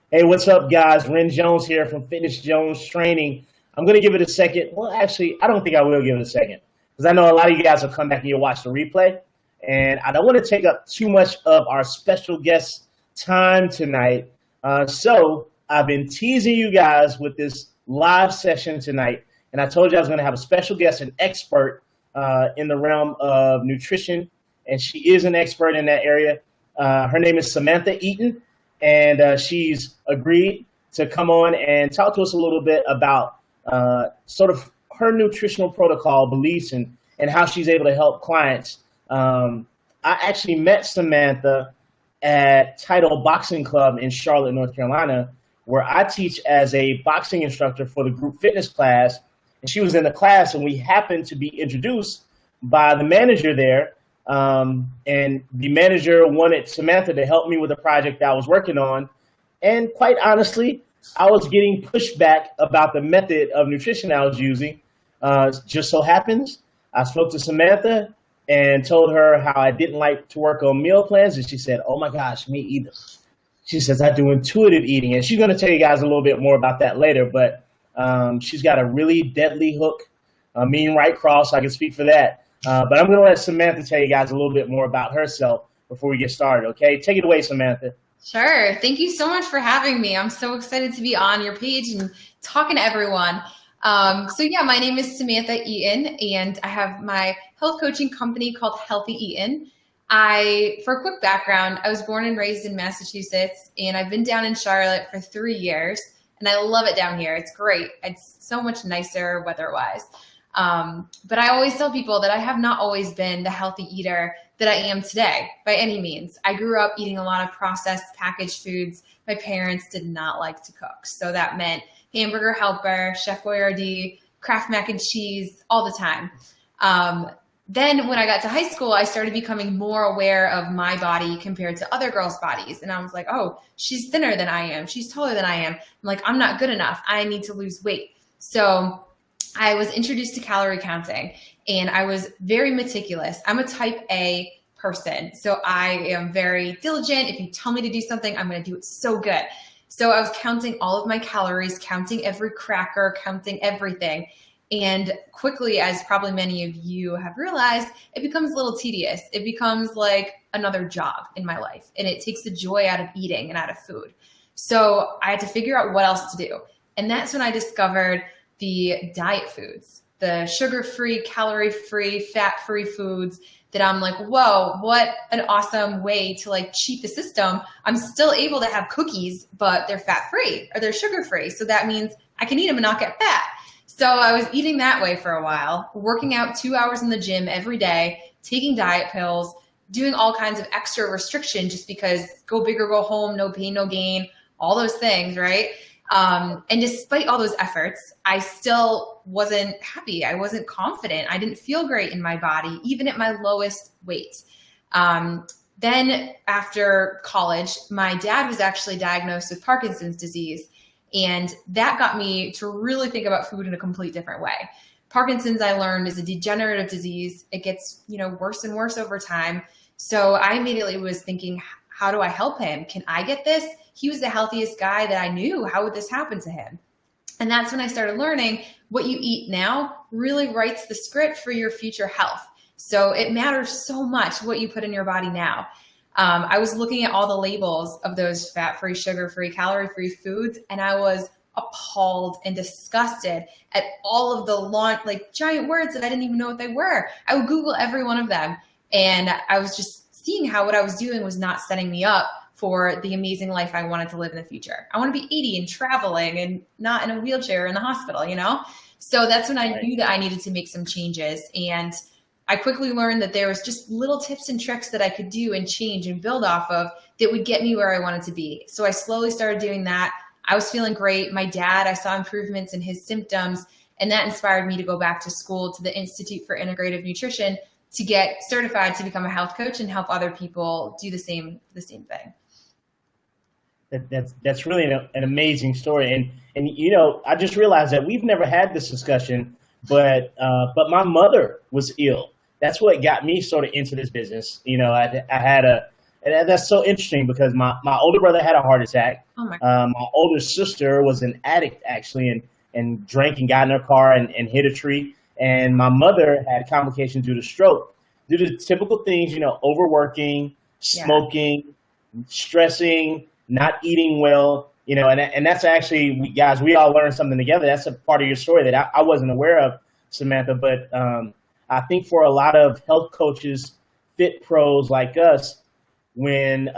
Hey, what's up, guys? Ren Jones here from Fitness Jones Training. I'm going to give it a second. Well, actually, I don't think I will give it a second because I know a lot of you guys will come back and you'll watch the replay. And I don't want to take up too much of our special guest time tonight. So I've been teasing you guys with this live session tonight. And I told you I was going to have a special guest, an expert in the realm of nutrition. And she is an expert in that area. Her name is Samantha Eaton. And she's agreed to come on and talk to us a little bit about sort of her nutritional protocol beliefs and how she's able to help clients. I actually met Samantha at Title Boxing Club in Charlotte, North Carolina, where I teach as a boxing instructor for the group fitness class. And she was in the class, and we happened to be introduced by the manager there. And the manager wanted Samantha to help me with a project that I was working on. And quite honestly, I was getting pushback about the method of nutrition I was using. Just so happens, I spoke to Samantha and told her how I didn't like to work on meal plans. And she said, oh my gosh, me either. She says, I do intuitive eating. And she's going to tell you guys a little bit more about that later. But she's got a really deadly hook, a mean right cross. I can speak for that. But I'm going to let Samantha tell you guys a little bit more about herself before we get started, okay? Take it away, Samantha. Sure. Thank you so much for having me. I'm so excited to be on your page and talking to everyone. My name is Samantha Eaton, and I have my health coaching company called Healthy Eaton. For a quick background, I was born and raised in Massachusetts, and I've been down in Charlotte for 3 years, and I love it down here. It's great. It's so much nicer weather-wise. But I always tell people that I have not always been the healthy eater that I am today by any means. I grew up eating a lot of processed packaged foods. My parents did not like to cook. So that meant Hamburger Helper, Chef Boyardee, Kraft mac and cheese all the time. Then when I got to high school, I started becoming more aware of my body compared to other girls' bodies. And I was like, oh, she's thinner than I am. She's taller than I am. I'm like, I'm not good enough. I need to lose weight. So I was introduced to calorie counting, and I was very meticulous. I'm a type A person, so I am very diligent. If you tell me to do something, I'm going to do it so good. So I was counting all of my calories, counting every cracker, counting everything. And quickly, as probably many of you have realized, it becomes a little tedious. It becomes like another job in my life, and it takes the joy out of eating and out of food. So I had to figure out what else to do. And that's when I discovered the diet foods, the sugar-free, calorie-free, fat-free foods that I'm like, whoa, what an awesome way to like cheat the system. I'm still able to have cookies, but they're fat-free or they're sugar-free. So that means I can eat them and not get fat. So I was eating that way for a while, working out 2 hours in the gym every day, taking diet pills, doing all kinds of extra restriction just because go big or go home, no pain, no gain, all those things, right? And despite all those efforts, I still wasn't happy. I wasn't confident. I didn't feel great in my body, even at my lowest weight. Then after college, my dad was actually diagnosed with Parkinson's disease. And that got me to really think about food in a complete different way. Parkinson's, I learned, is a degenerative disease. It gets, worse and worse over time. So I immediately was thinking, how do I help him? Can I get this? He was the healthiest guy that I knew. How would this happen to him? And that's when I started learning what you eat now really writes the script for your future health. So it matters so much what you put in your body now. I was looking at all the labels of those fat-free, sugar-free, calorie-free foods, and I was appalled and disgusted at all of the giant words that I didn't even know what they were. I would Google every one of them, and I was just seeing how what I was doing was not setting me up for the amazing life I wanted to live in the future. I want to be 80 and traveling and not in a wheelchair in the hospital, So that's when I knew that I needed to make some changes. And I quickly learned that there was just little tips and tricks that I could do and change and build off of that would get me where I wanted to be. So I slowly started doing that. I was feeling great. My dad, I saw improvements in his symptoms, and that inspired me to go back to school to the Institute for Integrative Nutrition to get certified to become a health coach and help other people do the same thing. That's really an amazing story, and I just realized that we've never had this discussion, but my mother was ill. That's what got me sort of into this business. I had And that's so interesting because my older brother had a heart attack. Oh my. My older sister was an addict actually, and drank and got in her car and hit a tree. And my mother had complications due to stroke, due to typical things, overworking, smoking, stressing, not eating well, and that's actually, guys, we all learned something together. That's a part of your story that I wasn't aware of, Samantha. But I think for a lot of health coaches, fit pros like us, when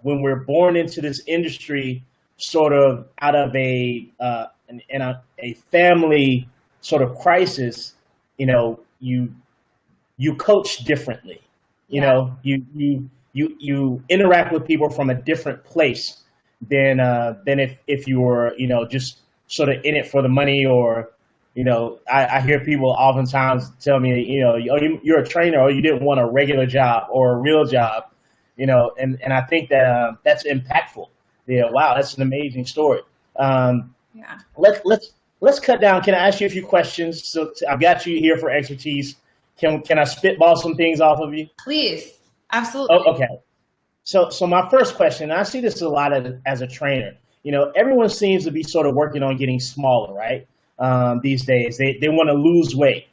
we're born into this industry, sort of out of a family sort of crisis, you coach differently. You interact with people from a different place than if you were just sort of in it for the money, or I hear people oftentimes tell me, you're a trainer, or you didn't want a regular job or a real job, and I think that that's impactful. Yeah, wow, that's an amazing story. Let's cut down. Can I ask you a few questions? So I've got you here for expertise. Can I spitball some things off of you? Please. Absolutely. Oh, okay. So my first question, and I see this a lot as a trainer, everyone seems to be sort of working on getting smaller, right? These days, they want to lose weight.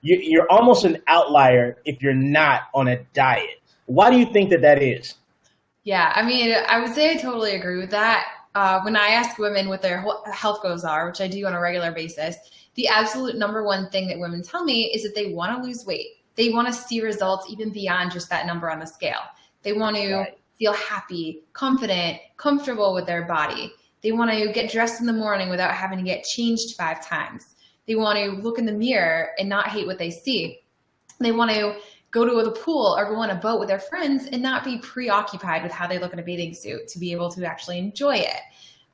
You're almost an outlier if you're not on a diet. Why do you think that is? Yeah, I mean, I would say I totally agree with that. When I ask women what their health goals are, which I do on a regular basis, the absolute number one thing that women tell me is that they want to lose weight. They want to see results even beyond just that number on the scale. They want to feel happy, confident, comfortable with their body. They want to get dressed in the morning without having to get changed 5 times. They want to look in the mirror and not hate what they see. They want to go to the pool or go on a boat with their friends and not be preoccupied with how they look in a bathing suit, to be able to actually enjoy it.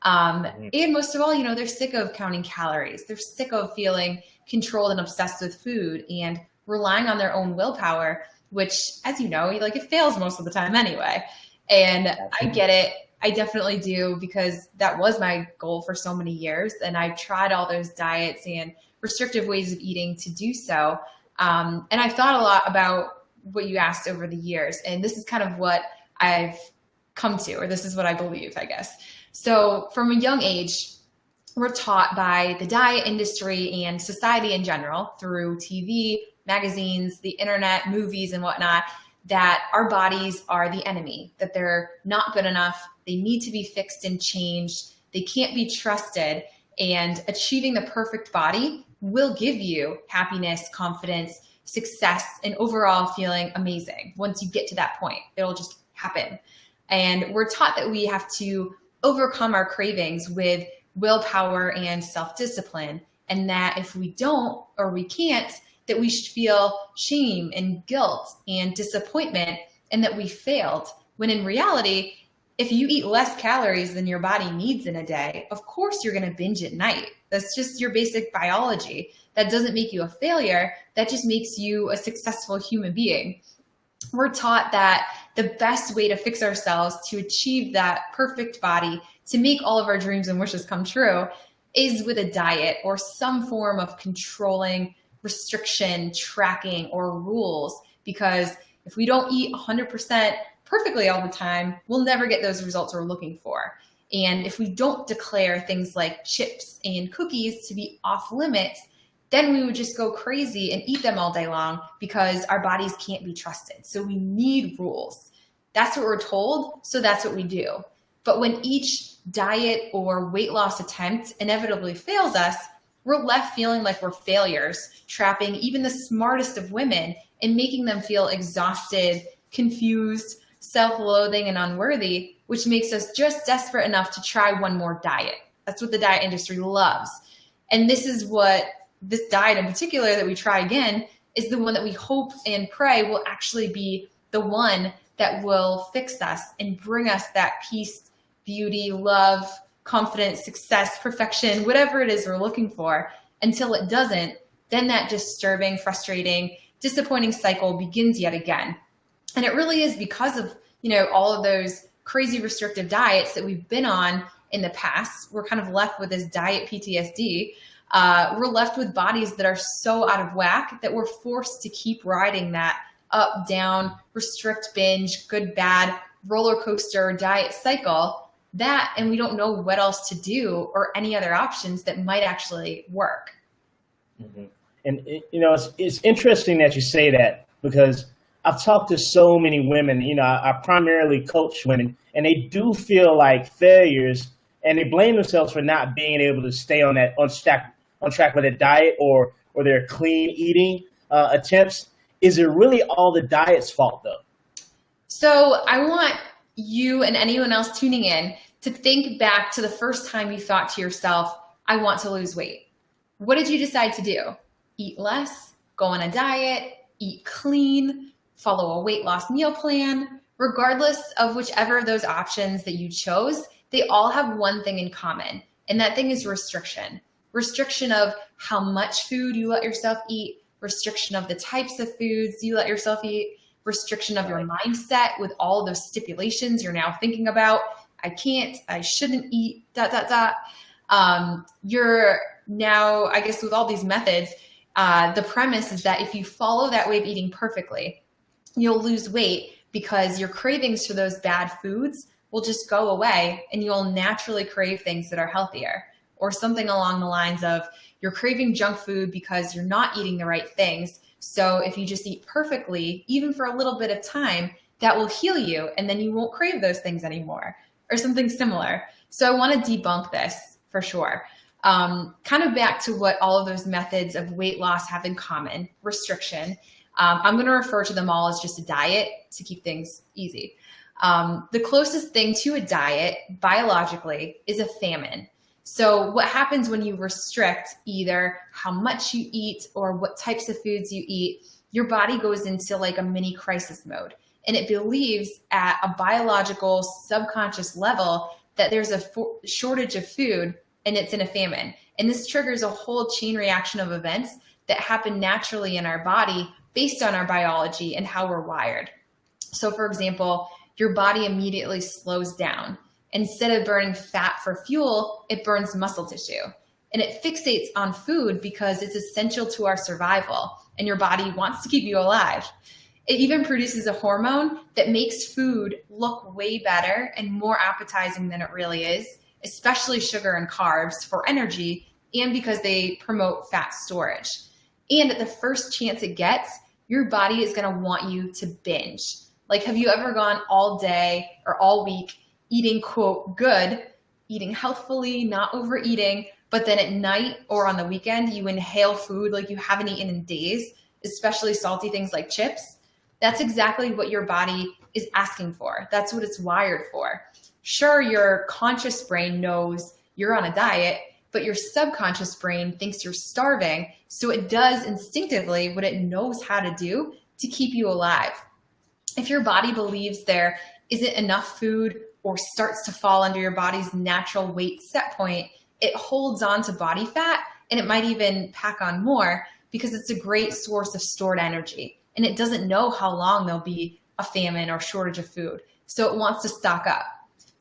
And most of all, they're sick of counting calories. They're sick of feeling controlled and obsessed with food and relying on their own willpower, which, as it fails most of the time anyway. And I get it. I definitely do, because that was my goal for so many years. And I've tried all those diets and restrictive ways of eating to do so. And I've thought a lot about what you asked over the years. And this is kind of what I've come to, or this is what I believe, I guess. So from a young age, we're taught by the diet industry and society in general, through TV, magazines, the internet, movies, and whatnot, that our bodies are the enemy, that they're not good enough. They need to be fixed and changed. They can't be trusted. And achieving the perfect body will give you happiness, confidence, success, and overall feeling amazing. Once you get to that point, it'll just happen. And we're taught that we have to overcome our cravings with willpower and self-discipline. And that if we don't, or we can't, that we should feel shame and guilt and disappointment, and that we failed. When in reality, if you eat less calories than your body needs in a day, of course you're going to binge at night. That's just your basic biology. That doesn't make you a failure. That just makes you a successful human being. We're taught that the best way to fix ourselves, to achieve that perfect body, to make all of our dreams and wishes come true, is with a diet or some form of controlling, restriction, tracking, or rules. Because if we don't eat 100% perfectly all the time, we'll never get those results we're looking for. And if we don't declare things like chips and cookies to be off limits, then we would just go crazy and eat them all day long, because our bodies can't be trusted. So we need rules. That's what we're told, so that's what we do. But when each diet or weight loss attempt inevitably fails us, we're left feeling like we're failures, trapping even the smartest of women and making them feel exhausted, confused, self-loathing, and unworthy, which makes us just desperate enough to try one more diet. That's what the diet industry loves. And this is what this diet in particular that we try again is the one that we hope and pray will actually be the one that will fix us and bring us that peace, beauty, love, confidence, success, perfection, whatever it is we're looking for. Until it doesn't, then that disturbing, frustrating, disappointing cycle begins yet again. And it really is because of, all of those crazy restrictive diets that we've been on in the past. We're kind of left with this diet PTSD. We're left with bodies that are so out of whack that we're forced to keep riding that up, down, restrict, binge, good, bad, roller coaster diet cycle, that, and we don't know what else to do or any other options that might actually work. Mm-hmm. And it's interesting that you say that, because I've talked to so many women. I primarily coach women, and they do feel like failures, and they blame themselves for not being able to stay on track with their diet or their clean eating attempts. Is it really all the diet's fault, though? So I want you and anyone else tuning in to think back to the first time you thought to yourself, I want to lose weight. What did you decide to do? Eat less, go on a diet, eat clean, follow a weight loss meal plan. Regardless of whichever of those options that you chose, they all have one thing in common, and that thing is restriction. Restriction of how much food you let yourself eat, restriction of the types of foods you let yourself eat, restriction of your mindset with all those stipulations you're now thinking about. I can't, I shouldn't eat, ... You're now, I guess with all these methods, the premise is that if you follow that way of eating perfectly, you'll lose weight because your cravings for those bad foods will just go away and you'll naturally crave things that are healthier. Or something along the lines of you're craving junk food because you're not eating the right things. So if you just eat perfectly, even for a little bit of time, that will heal you and then you won't crave those things anymore, or something similar. So I want to debunk this for sure. Kind of back to what all of those methods of weight loss have in common: restriction. I'm going to refer to them all as just a diet to keep things easy. The closest thing to a diet biologically is a famine. So what happens when you restrict either how much you eat or what types of foods you eat, your body goes into like a mini crisis mode. And it believes at a biological subconscious level that there's a shortage of food and it's in a famine. And this triggers a whole chain reaction of events that happen naturally in our body based on our biology and how we're wired. So for example, your body immediately slows down. Instead of burning fat for fuel, it burns muscle tissue. And it fixates on food because it's essential to our survival, and your body wants to keep you alive. It even produces a hormone that makes food look way better and more appetizing than it really is, especially sugar and carbs for energy, and because they promote fat storage. And at the first chance it gets, your body is going to want you to binge. Like, have you ever gone all day or all week eating, quote, good, eating healthfully, not overeating, but then at night or on the weekend, you inhale food like you haven't eaten in days, especially salty things like chips? That's exactly what your body is asking for. That's what it's wired for. Sure, your conscious brain knows you're on a diet, but your subconscious brain thinks you're starving, so it does instinctively what it knows how to do to keep you alive. If your body believes there isn't enough food or starts to fall under your body's natural weight set point, it holds on to body fat, and it might even pack on more because it's a great source of stored energy, and it doesn't know how long there'll be a famine or shortage of food, so it wants to stock up.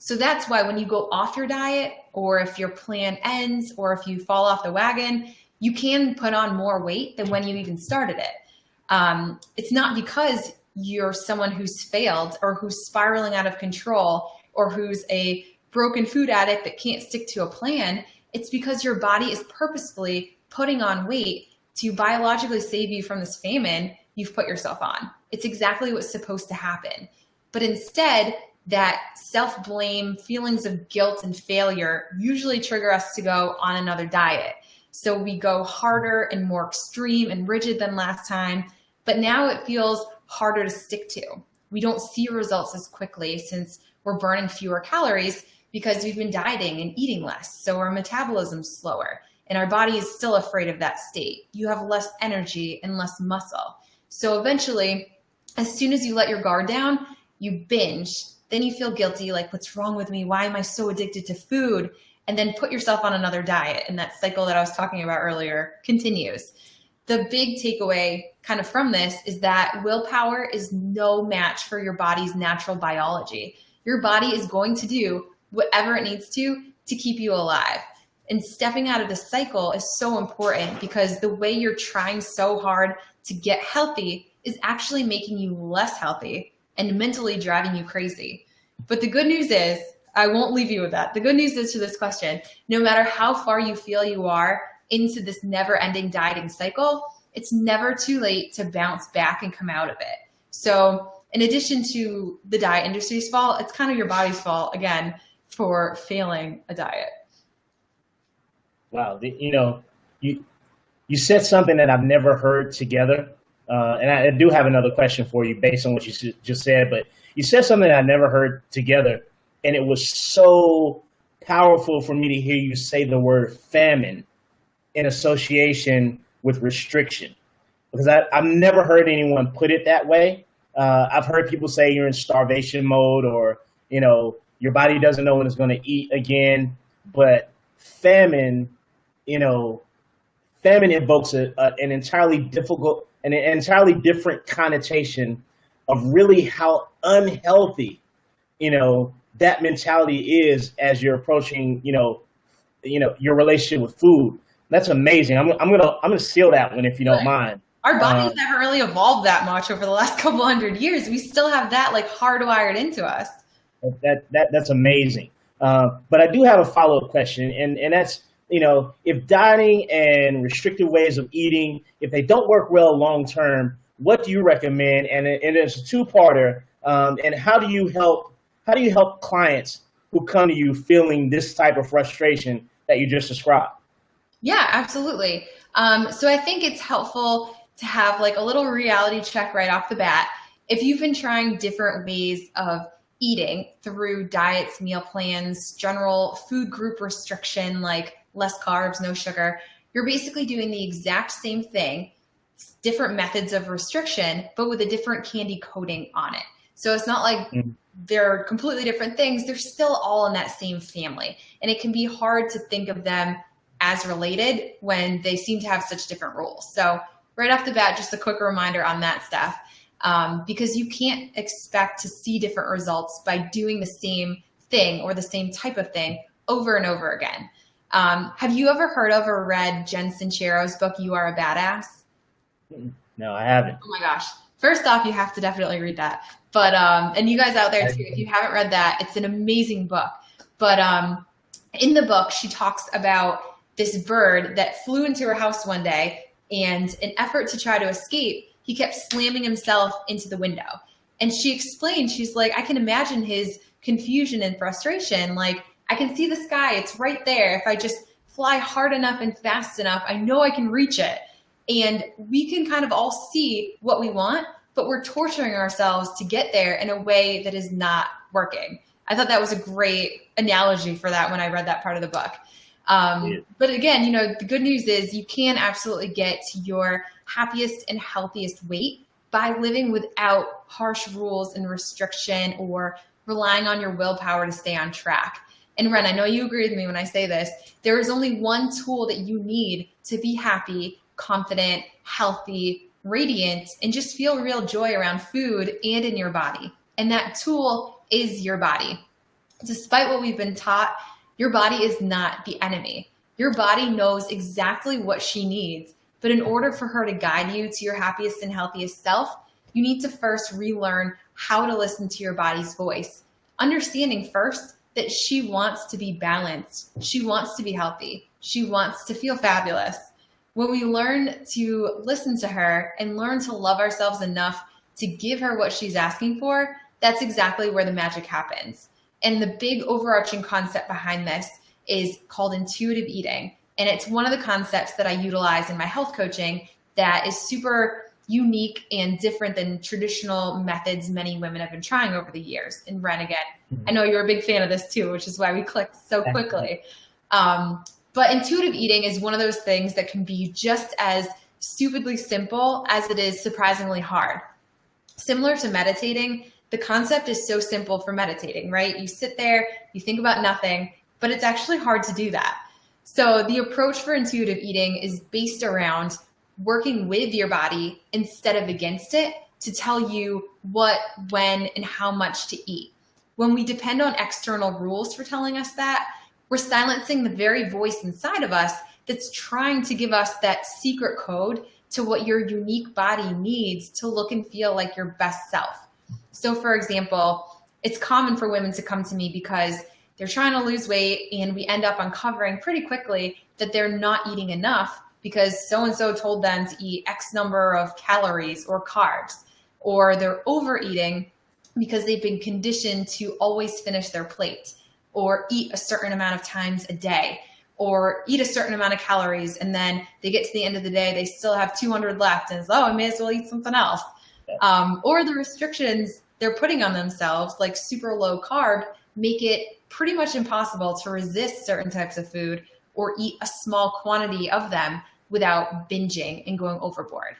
So that's why when you go off your diet, or if your plan ends, or if you fall off the wagon, you can put on more weight than when you even started it. It's not because you're someone who's failed or who's spiraling out of control or who's a broken food addict that can't stick to a plan. It's because your body is purposefully putting on weight to biologically save you from this famine you've put yourself on. It's exactly what's supposed to happen. But instead, that self-blame, feelings of guilt and failure usually trigger us to go on another diet. So we go harder and more extreme and rigid than last time, but now it feels harder to stick to. We don't see results as quickly since we're burning fewer calories because we've been dieting and eating less. So our metabolism's slower and our body is still afraid of that state. You have less energy and less muscle. So eventually, as soon as you let your guard down, you binge. Then you feel guilty, like, what's wrong with me? Why am I so addicted to food? And then put yourself on another diet. And that cycle that I was talking about earlier continues. The big takeaway kind of from this is that willpower is no match for your body's natural biology. Your body is going to do whatever it needs to keep you alive. And stepping out of the cycle is so important because the way you're trying so hard to get healthy is actually making you less healthy and mentally driving you crazy. But the good news is, I won't leave you with that. The good news is to this question, no matter how far you feel you are into this never-ending dieting cycle, it's never too late to bounce back and come out of it. So in addition to the diet industry's fault, it's kind of your body's fault, again, for failing a diet. Wow. You said something that I've never heard together. And I do have another question for you based on what you just said, but you said something that I never heard together. And it was so powerful for me to hear you say the word famine in association with restriction, because I've never heard anyone put it that way. I've heard people say you're in starvation mode, or, your body doesn't know when it's going to eat again. But famine, famine invokes an entirely different connotation of really how unhealthy, that mentality is as you're approaching, your relationship with food. That's amazing. I'm gonna seal that one if you don't mind. Our bodies haven't really evolved that much over the last couple hundred years. We still have that hardwired into us. That's amazing. But I do have a follow-up question, and that's, if dieting and restrictive ways of eating, if they don't work well long term, what do you recommend? And it's a two-parter. And how do you help clients who come to you feeling this type of frustration that you just described? Yeah, absolutely. So I think it's helpful to have a little reality check right off the bat. If you've been trying different ways of eating through diets, meal plans, general food group restriction, like less carbs, no sugar, you're basically doing the exact same thing, different methods of restriction, but with a different candy coating on it. So it's not like they're completely different things. They're still all in that same family. And it can be hard to think of them as related when they seem to have such different rules. So right off the bat, just a quick reminder on that stuff, because you can't expect to see different results by doing the same thing or the same type of thing over and over again. Have you ever heard of or read Jen Sincero's book, You Are a Badass? No, I haven't. Oh my gosh. First off, you have to definitely read that. But, and you guys out there too, if you haven't read that, it's an amazing book. But in the book, she talks about this bird that flew into her house one day, and in effort to try to escape, he kept slamming himself into the window. And she explained, she's like, I can imagine his confusion and frustration. I can see the sky, it's right there. If I just fly hard enough and fast enough, I know I can reach it. And we can kind of all see what we want, but we're torturing ourselves to get there in a way that is not working. I thought that was a great analogy for that when I read that part of the book. But again, the good news is you can absolutely get to your happiest and healthiest weight by living without harsh rules and restriction or relying on your willpower to stay on track. And Ren, I know you agree with me when I say this. There is only one tool that you need to be happy, confident, healthy, radiant, and just feel real joy around food and in your body. And that tool is your body. Despite what we've been taught, your body is not the enemy. Your body knows exactly what she needs. But in order for her to guide you to your happiest and healthiest self, you need to first relearn how to listen to your body's voice. Understanding first that she wants to be balanced. She wants to be healthy. She wants to feel fabulous. When we learn to listen to her and learn to love ourselves enough to give her what she's asking for, that's exactly where the magic happens. And the big overarching concept behind this is called intuitive eating. And it's one of the concepts that I utilize in my health coaching that is super unique and different than traditional methods many women have been trying over the years. And Ren, again, I know you're a big fan of this too, which is why we clicked so quickly. But intuitive eating is one of those things that can be just as stupidly simple as it is surprisingly hard. Similar to meditating, the concept is so simple for meditating, right? You sit there, you think about nothing, but it's actually hard to do that. So the approach for intuitive eating is based around working with your body instead of against it to tell you what, when, and how much to eat. When we depend on external rules for telling us that, we're silencing the very voice inside of us that's trying to give us that secret code to what your unique body needs to look and feel like your best self. So for example, it's common for women to come to me because they're trying to lose weight, and we end up uncovering pretty quickly that they're not eating enough because so-and-so told them to eat X number of calories or carbs, or they're overeating because they've been conditioned to always finish their plate or eat a certain amount of times a day or eat a certain amount of calories. And then they get to the end of the day, they still have 200 left and it's, oh, I may as well eat something else. Or the restrictions they're putting on themselves, like super low carb, make it pretty much impossible to resist certain types of food or eat a small quantity of them without binging and going overboard.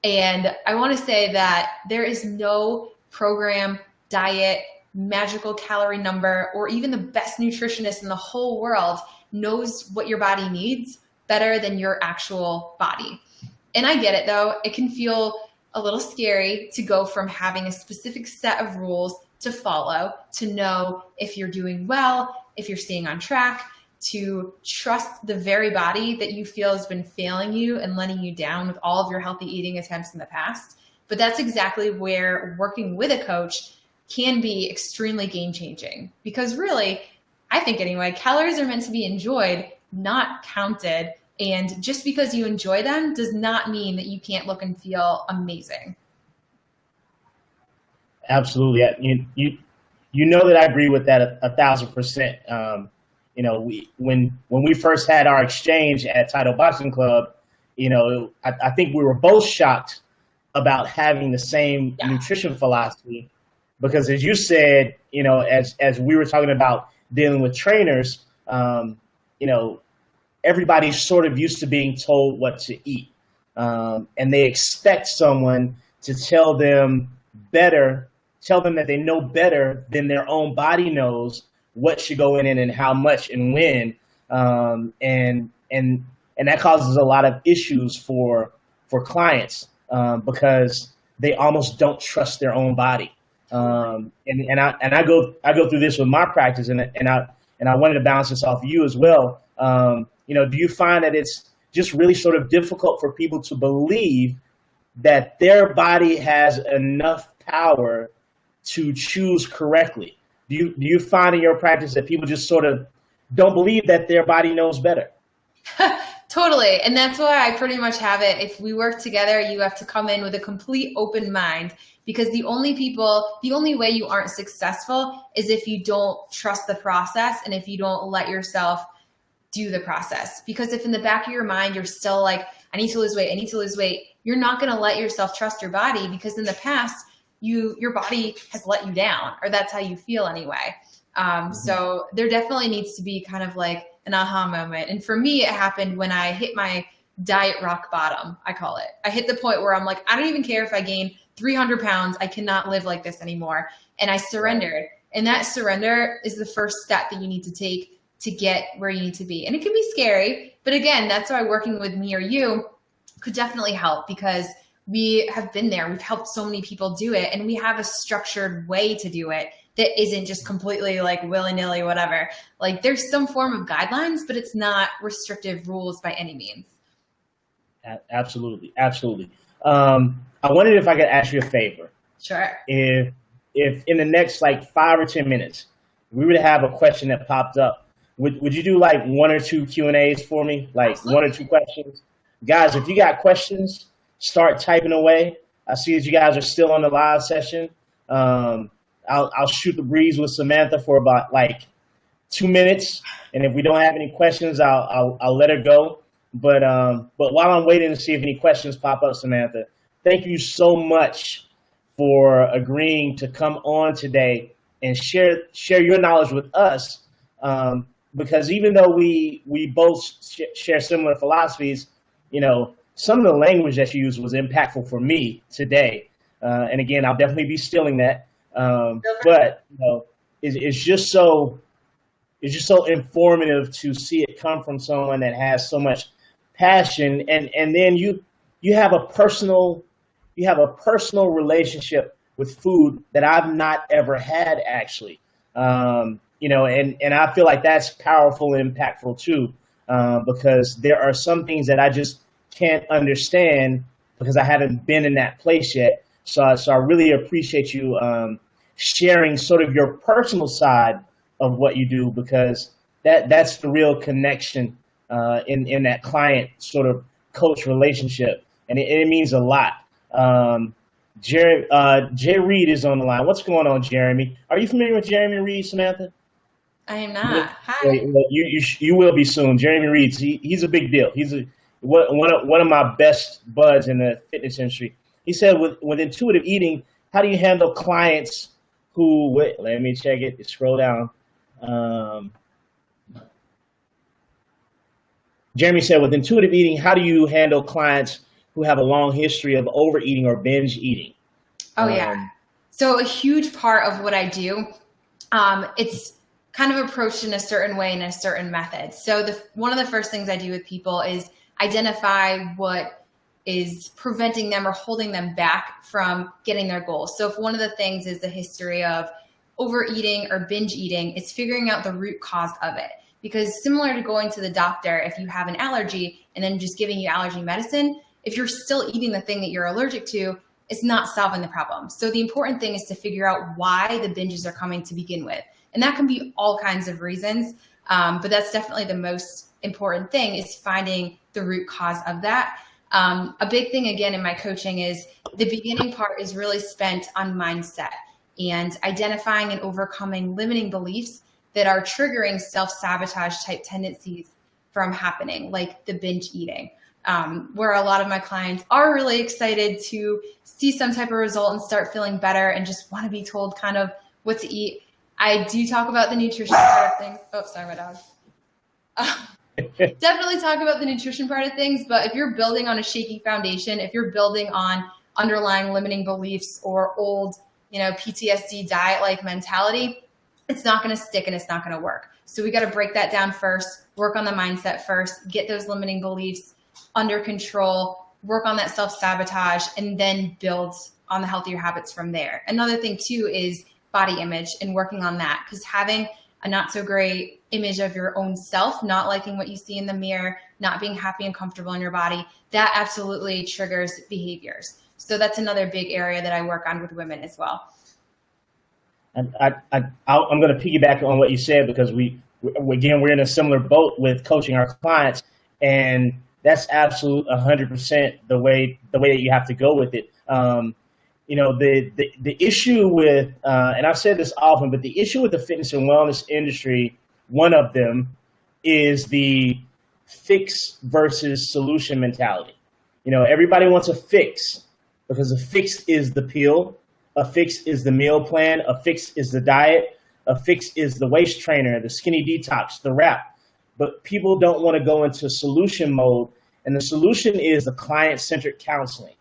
And I want to say that there is no program, diet, magical calorie number, or even the best nutritionist in the whole world knows what your body needs better than your actual body. And I get it though. It can feel a little scary to go from having a specific set of rules to follow, to know if you're doing well, if you're staying on track, to trust the very body that you feel has been failing you and letting you down with all of your healthy eating attempts in the past. But that's exactly where working with a coach can be extremely game-changing, because really, I think anyway, calories are meant to be enjoyed, not counted. And just because you enjoy them does not mean that you can't look and feel amazing. Absolutely. You know that I agree with that 1,000%. When we first had our exchange at Title Boxing Club, I think we were both shocked about having the same nutrition philosophy, because as you said, as we were talking about dealing with trainers, everybody's sort of used to being told what to eat, and they expect someone to tell them that they know better than their own body knows what should go in and how much and when, and that causes a lot of issues for clients, because they almost don't trust their own body. And I go through this with my practice, and I wanted to bounce this off you as well. Do you find that it's just really sort of difficult for people to believe that their body has enough power to choose correctly? Do you find in your practice that people just sort of don't believe that their body knows better? Totally. And that's why I pretty much have it. If we work together, you have to come in with a complete open mind, because the only way you aren't successful is if you don't trust the process and if you don't let yourself do the process. Because if in the back of your mind, you're still like, I need to lose weight, you're not going to let yourself trust your body, because in the past, your body has let you down, or that's how you feel anyway. So there definitely needs to be kind of like an aha moment. And for me, it happened when I hit my diet rock bottom, I call it. I hit the point where I'm like, I don't even care if I gain 300 pounds. I cannot live like this anymore. And I surrendered. And that surrender is the first step that you need to take to get where you need to be. And it can be scary, but again, that's why working with me or you could definitely help, because we have been there. We've helped so many people do it, and we have a structured way to do it that isn't just completely like willy-nilly, whatever. Like there's some form of guidelines, but it's not restrictive rules by any means. Absolutely. I wondered if I could ask you a favor. Sure. If in the next like 5 or 10 minutes, we would have a question that popped up, would you do like 1 or 2 Q&As for me? Like Absolutely. 1 or 2 questions? Guys, if you got questions, start typing away. I see that you guys are still on the live session. I'll shoot the breeze with Samantha for about like 2 minutes, and if we don't have any questions, I'll let her go. But while I'm waiting to see if any questions pop up, Samantha, thank you so much for agreeing to come on today and share your knowledge with us. Because even though we both share similar philosophies, some of the language that you used was impactful for me today. And again, I'll definitely be stealing that. But it's just so informative to see it come from someone that has so much passion, and then you have a personal relationship with food that I've not ever had, actually. And I feel like that's powerful and impactful too, because there are some things that I just can't understand because I haven't been in that place yet. So I really appreciate you sharing sort of your personal side of what you do, because that's the real connection in that client sort of coach relationship, and it means a lot. Jay Reed is on the line. What's going on, Jeremy? Are you familiar with Jeremy Reed, Samantha? I am not. Hi. Well, you will be soon. Jeremy Reed, he's a big deal. He's one of my best buds in the fitness industry. He said with intuitive eating, how do you handle clients who, let me check it, scroll down. Jeremy said, with intuitive eating, how do you handle clients who have a long history of overeating or binge eating? Oh, yeah. So a huge part of what I do, it's kind of approached in a certain way, in a certain method. So one of the first things I do with people is identify what is preventing them or holding them back from getting their goals. So if one of the things is the history of overeating or binge eating, it's figuring out the root cause of it. Because similar to going to the doctor, if you have an allergy and then just giving you allergy medicine, if you're still eating the thing that you're allergic to, it's not solving the problem. So the important thing is to figure out why the binges are coming to begin with. And that can be all kinds of reasons, but that's definitely the most important thing, is finding the root cause of that. A big thing, again, in my coaching is the beginning part is really spent on mindset and identifying and overcoming limiting beliefs that are triggering self-sabotage type tendencies from happening, like the binge eating, where a lot of my clients are really excited to see some type of result and start feeling better and just want to be told kind of what to eat. I do talk about the nutrition part of things. Oh, sorry, my dog. Definitely talk about the nutrition part of things, but if you're building on a shaky foundation, if you're building on underlying limiting beliefs or old, PTSD diet-like mentality, it's not going to stick and it's not going to work. So we got to break that down first, work on the mindset first, get those limiting beliefs under control, work on that self-sabotage, and then build on the healthier habits from there. Another thing too is body image and working on that, because having a not so great image of your own self, not liking what you see in the mirror, not being happy and comfortable in your body, that absolutely triggers behaviors. So that's another big area that I work on with women as well. I'm going to piggyback on what you said, because we're in a similar boat with coaching our clients, and that's absolute 100% the way that you have to go with it. The issue with, and I've said this often, but the issue with the fitness and wellness industry, one of them is the fix versus solution mentality. Everybody wants a fix, because a fix is the pill, a fix is the meal plan, a fix is the diet, a fix is the waist trainer, the skinny detox, the wrap. But people don't want to go into solution mode, and the solution is the client-centric counseling.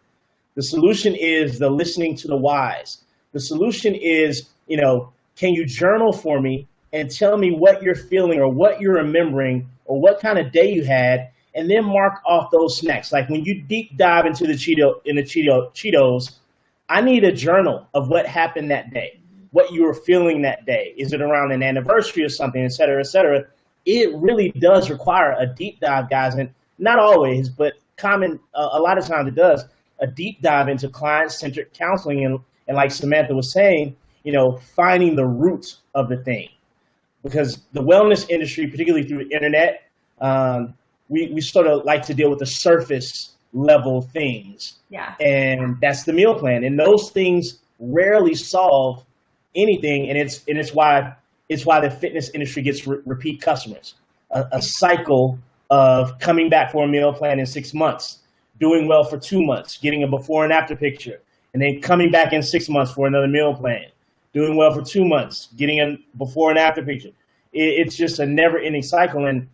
The solution is the listening to the whys. The solution is, can you journal for me and tell me what you're feeling or what you're remembering or what kind of day you had, and then mark off those snacks. Like when you deep dive into the Cheetos, I need a journal of what happened that day, what you were feeling that day. Is it around an anniversary or something, et cetera, et cetera? It really does require a deep dive, guys, and not always, but a lot of times it does. A deep dive into client-centric counseling, and like Samantha was saying, finding the root of the thing. Because the wellness industry, particularly through the internet, we sort of like to deal with the surface level things. Yeah. And that's the meal plan. And those things rarely solve anything, and it's why the fitness industry gets repeat customers. A cycle of coming back for a meal plan in 6 months, doing well for 2 months, getting a before and after picture, and then coming back in 6 months for another meal plan, doing well for 2 months, getting a before and after picture. It's just a never-ending cycle. And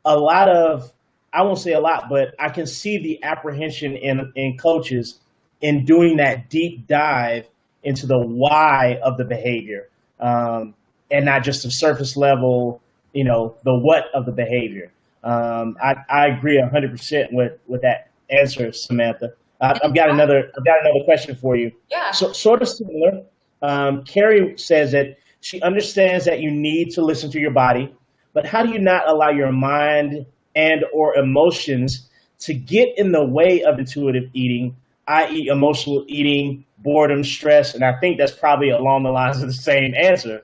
a lot of, I won't say a lot, but I can see the apprehension in coaches in doing that deep dive into the why of the behavior, and not just the surface level, the what of the behavior. I agree 100% with that answer, Samantha. I've got another question for you. Yeah. So sort of similar. Carrie says that she understands that you need to listen to your body, but how do you not allow your mind and or emotions to get in the way of intuitive eating, i.e. emotional eating, boredom, stress, and I think that's probably along the lines of the same answer,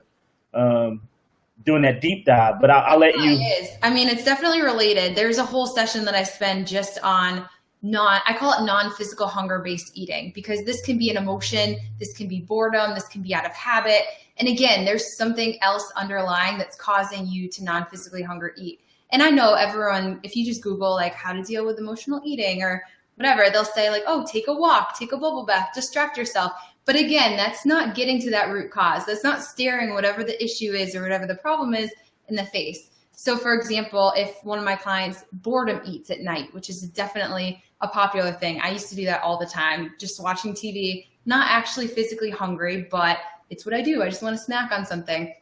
doing that deep dive, but I'll let you. It is. I mean, it's definitely related. There's a whole session that I spend just on I call it non-physical hunger-based eating, because this can be an emotion, this can be boredom, this can be out of habit. And again, there's something else underlying that's causing you to non-physically hunger eat. And I know everyone, if you just Google like how to deal with emotional eating or whatever, they'll say like, oh, take a walk, take a bubble bath, distract yourself. But again, that's not getting to that root cause. That's not staring whatever the issue is or whatever the problem is in the face. So for example, if one of my clients boredom eats at night, which is definitely a popular thing. I used to do that all the time, just watching TV, not actually physically hungry, but it's what I do. I just want to snack on something.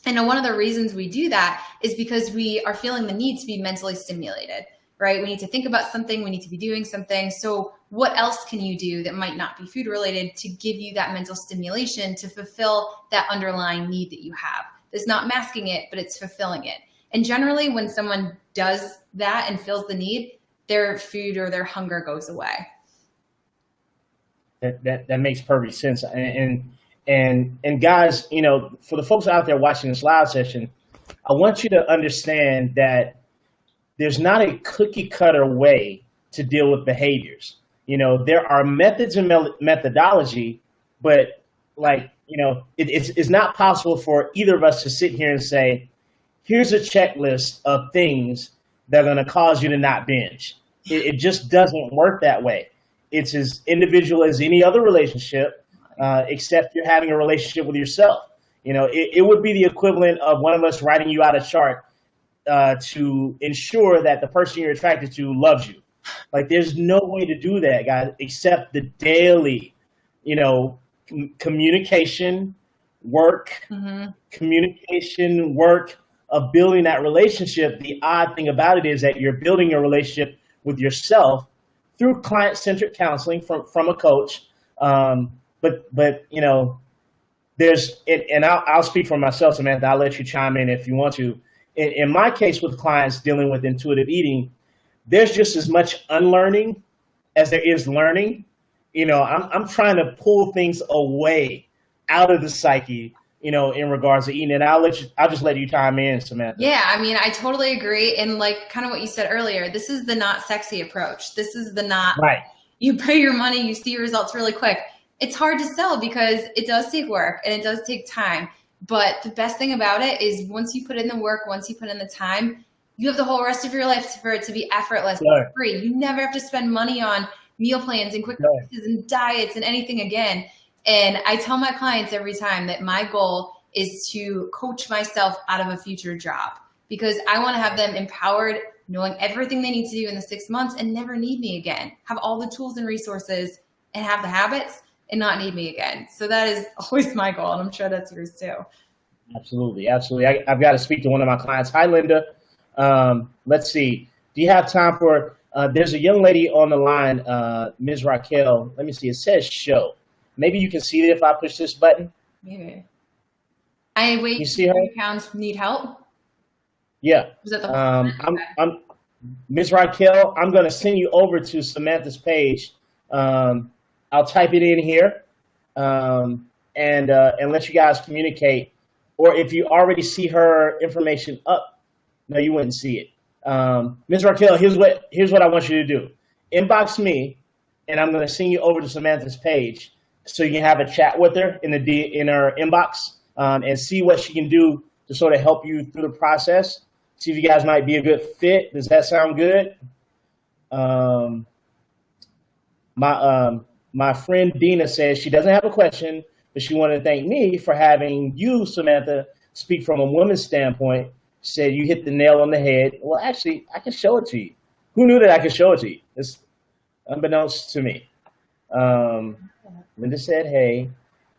And one of the reasons we do that is because we are feeling the need to be mentally stimulated, right? We need to think about something. We need to be doing something. So what else can you do that might not be food related to give you that mental stimulation to fulfill that underlying need that you have? It's not masking it, but it's fulfilling it. And generally when someone does that and feels the need, their food or their hunger goes away. That makes perfect sense. And guys, you know, for the folks out there watching this live session, I want you to understand that there's not a cookie cutter way to deal with behaviors. You know, there are methods and methodology, but like, you know, it's not possible for either of us to sit here and say, here's a checklist of things that are going to cause you to not binge. It just doesn't work that way. It's as individual as any other relationship, except you're having a relationship with yourself. You know, it would be the equivalent of one of us writing you out a chart to ensure that the person you're attracted to loves you. Like, there's no way to do that, guys, except the daily, you know, communication, work, communication, work of building that relationship. The odd thing about it is that you're building a relationship with yourself through client-centric counseling from a coach. But you know, and I'll speak for myself, Samantha. I'll let you chime in if you want to. In my case with clients dealing with intuitive eating, there's just as much unlearning as there is learning. You know, I'm trying to pull things away out of the psyche, you know, in regards to eating. And I'll just let you chime in, Samantha. Yeah, I mean, I totally agree. And like kind of what you said earlier, this is the not sexy approach. This is the not, right. You pay your money, you see your results really quick. It's hard to sell because it does take work and it does take time. But the best thing about it is once you put in the work, once you put in the time, you have the whole rest of your life for it to be effortless, Sure. free. You never have to spend money on meal plans and quick fixes and diets and anything again. And I tell my clients every time that my goal is to coach myself out of a future job because I want to have them empowered, knowing everything they need to do in the 6 months and never need me again, have all the tools and resources and have the habits and not need me again. So that is always my goal. And I'm sure that's yours too. Absolutely. Absolutely. I've got to speak to one of my clients. Hi, Linda. Let's see. Do you have time for, there's a young lady on the line, Ms. Raquel. Let me see. It says show. Maybe you can see it if I push this button. Maybe. I wait. You see her? Pounds need help. Yeah. Was that the I'm Ms. Raquel. I'm going to send you over to Samantha's page. I'll type it in here, and let you guys communicate. Or if you already see her information up, no, you wouldn't see it. Ms. Raquel, here's what I want you to do. Inbox me, and I'm going to send you over to Samantha's page so you can have a chat with her in her inbox and see what she can do to sort of help you through the process. See if you guys might be a good fit. Does that sound good? My friend Dina says she doesn't have a question, but she wanted to thank me for having you, Samantha, speak from a woman's standpoint. She said you hit the nail on the head. Well, actually, I can show it to you. Who knew that I could show it to you? It's unbeknownst to me. Linda said, hey.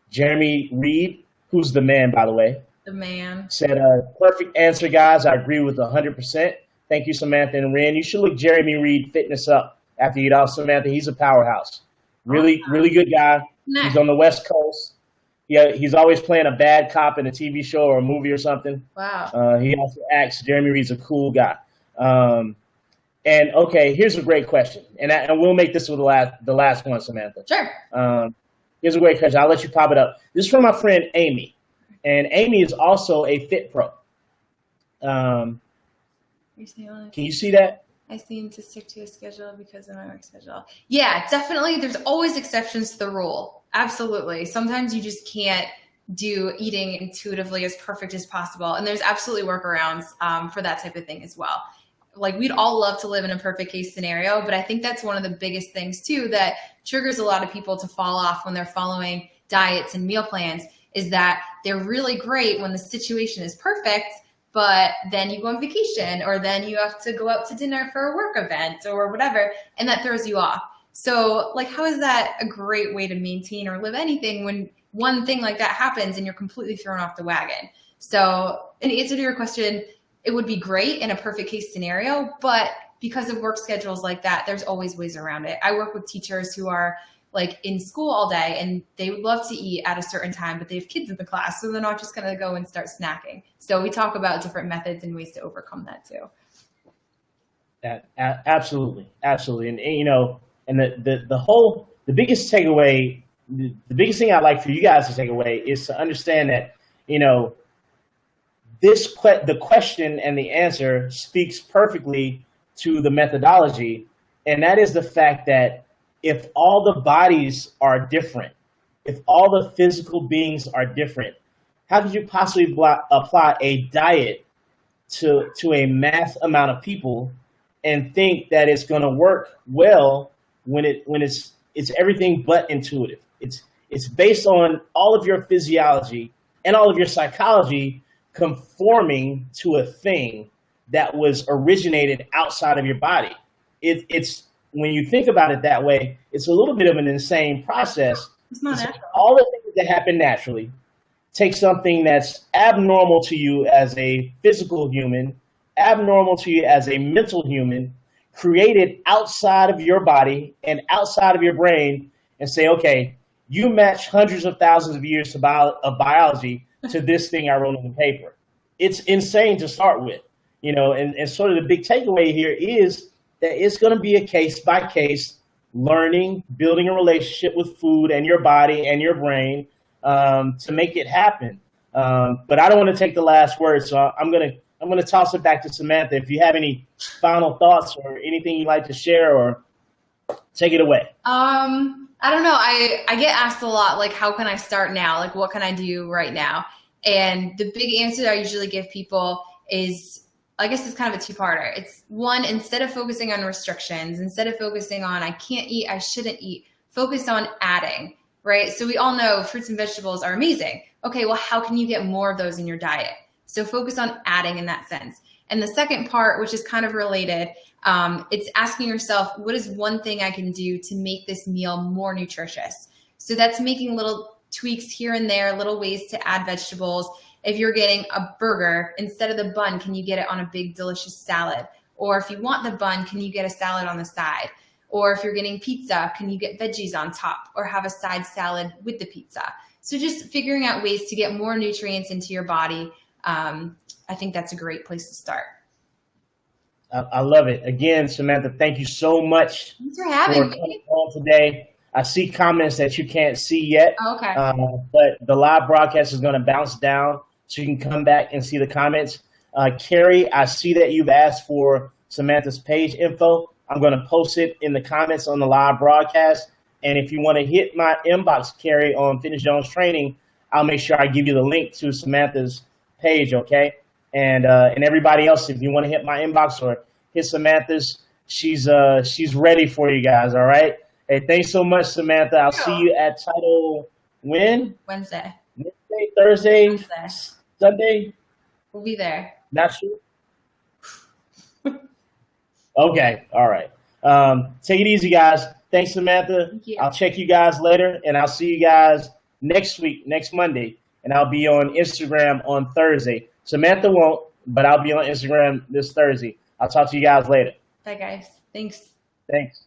Jeremy Reed, who's the man, by the way. The man. Said, perfect answer, guys. I agree with 100%. Thank you, Samantha and Ren. You should look Jeremy Reed Fitness up after you get off, Samantha. He's a powerhouse. Really good guy. Nice. He's on the West Coast. Yeah, he's always playing a bad cop in a TV show or a movie or something. Wow. He also acts. Jeremy Reed's a cool guy. And okay, here's a great question, and we'll make this with the last one, Samantha. Sure. Here's a great question. I'll let you pop it up. This is from my friend Amy, and Amy is also a Fit Pro. Can you see that? I seem to stick to a schedule because of my work schedule. Yeah, definitely. There's always exceptions to the rule. Absolutely. Sometimes you just can't do eating intuitively as perfect as possible. And there's absolutely workarounds for that type of thing as well. Like, we'd all love to live in a perfect case scenario, but I think that's one of the biggest things too that triggers a lot of people to fall off when they're following diets and meal plans, is that they're really great when the situation is perfect, but then you go on vacation, or then you have to go out to dinner for a work event or whatever, and that throws you off. So like, how is that a great way to maintain or live anything when one thing like that happens and you're completely thrown off the wagon? So in answer to your question, it would be great in a perfect case scenario, but because of work schedules like that, there's always ways around it. I work with teachers who are like in school all day and they would love to eat at a certain time, but they have kids in the class, so they're not just going to go and start snacking. So we talk about different methods and ways to overcome that too. Absolutely. And you know, and the biggest takeaway, the biggest thing I'd like for you guys to take away is to understand that, you know, the question and the answer speaks perfectly to the methodology, and that is the fact that if all the bodies are different, if all the physical beings are different, how could you possibly apply a diet to a mass amount of people and think that it's going to work well when it's everything but intuitive? It's based on all of your physiology and all of your psychology conforming to a thing that was originated outside of your body. It's when you think about it that way, it's a little bit of an insane process. It's not natural. All the things that happen naturally, take something that's abnormal to you as a physical human, abnormal to you as a mental human, create it outside of your body and outside of your brain, and say, okay, you match hundreds of thousands of years of biology to this thing I wrote on the paper. It's insane to start with, you know, and sort of the big takeaway here is that it's going to be a case-by-case learning, building a relationship with food and your body and your brain to make it happen. But I don't want to take the last word, so I'm going to toss it back to Samantha. If you have any final thoughts or anything you'd like to share, or take it away. I don't know. I get asked a lot, like, how can I start now? Like, what can I do right now? And the big answer that I usually give people is, I guess it's kind of a two-parter. It's one, instead of focusing on restrictions, instead of focusing on I can't eat, I shouldn't eat, focus on adding, right? So we all know fruits and vegetables are amazing. Okay, well, how can you get more of those in your diet? So focus on adding in that sense. And the second part, which is kind of related, it's asking yourself, what is one thing I can do to make this meal more nutritious? So that's making little tweaks here and there, little ways to add vegetables. If you're getting a burger, instead of the bun, can you get it on a big, delicious salad? Or if you want the bun, can you get a salad on the side? Or if you're getting pizza, can you get veggies on top or have a side salad with the pizza? So just figuring out ways to get more nutrients into your body. I think that's a great place to start. I love it. Again, Samantha, thank you so much. Thanks for having me. Coming on today. I see comments that you can't see yet. Oh, okay. But the live broadcast is going to bounce down, so you can come back and see the comments. Carrie, I see that you've asked for Samantha's page info. I'm going to post it in the comments on the live broadcast. And if you want to hit my inbox, Carrie, on Fitness Jones Training, I'll make sure I give you the link to Samantha's page, okay? And everybody else, if you want to hit my inbox or hit Samantha's, she's ready for you guys, all right? Hey, thanks so much, Samantha. I'll see you at Title when? Wednesday, Thursday, Wednesday. Sunday? We'll be there. Not sure? Okay, all right. Take it easy, guys. Thanks, Samantha. Thank you. I'll check you guys later, and I'll see you guys next week, next Monday, and I'll be on Instagram on Thursday. Samantha won't, but I'll be on Instagram this Thursday. I'll talk to you guys later. Bye, guys. Thanks. Thanks.